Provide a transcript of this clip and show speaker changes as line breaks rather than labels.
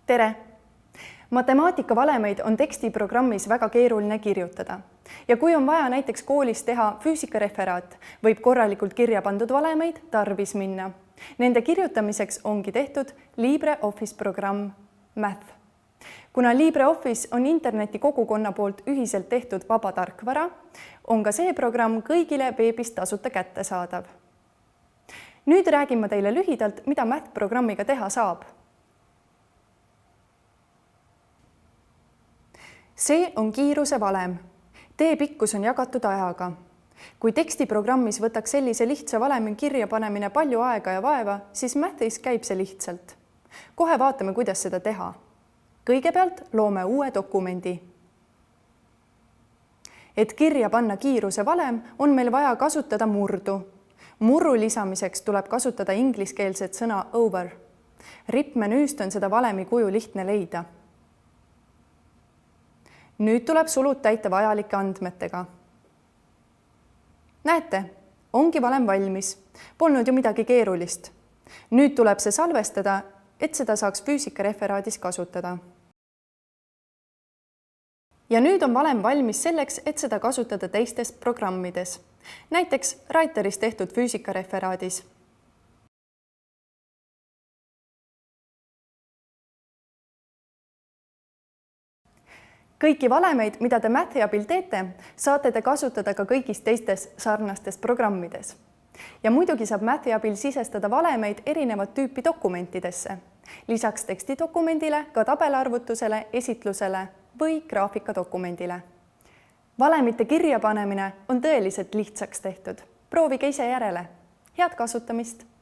Tere! Matemaatikavalemeid on tekstiprogrammis väga keeruline kirjutada. Ja kui on vaja näiteks koolis teha füüsikareferaat, võib korralikult kirja pandud valemeid tarvis minna. Nende kirjutamiseks ongi tehtud LibreOffice programm Math. Kuna LibreOffice on interneti kogukonna poolt ühiselt tehtud vaba tarkvara, on ka see programm kõigile veebis tasuta kättesaadav. Nüüd räägin ma teile lühidalt, mida Math-programmiga teha saab. See on kiiruse valem. Tee pikkus on jagatud ajaga. Kui tekstiprogrammis võtaks sellise lihtsa valemi kirja panemine palju aega ja vaeva, siis Mathis käib see lihtsalt. Kohe vaatame, kuidas seda teha. Kõigepealt loome uue dokumendi. Et kirja panna kiiruse valem, on meil vaja kasutada murdu. Murru lisamiseks tuleb kasutada ingliskeelset sõna over. Rippmenüüst on seda valemi kuju lihtne leida. Nüüd tuleb sulud täita vajalike andmetega. Näete, ongi valem valmis. Polnud ju midagi keerulist. Nüüd tuleb see salvestada, et seda saaks füüsikareferaadis kasutada. Ja nüüd on valem valmis selleks, et seda kasutada teistes programmides. Näiteks Writeris tehtud füüsikareferaadis. Kõiki valemeid, mida te Mathi abil teete, saate te kasutada ka kõigis teistes sarnastes programmides. Ja muidugi saab Mathi abil sisestada valemeid erinevat tüüpi dokumentidesse. Lisaks tekstidokumendile ka tabelarvutusele, esitlusele või graafikadokumendile. Valemite kirja panemine on tõeliselt lihtsaks tehtud. Proovige ise järele. Head kasutamist!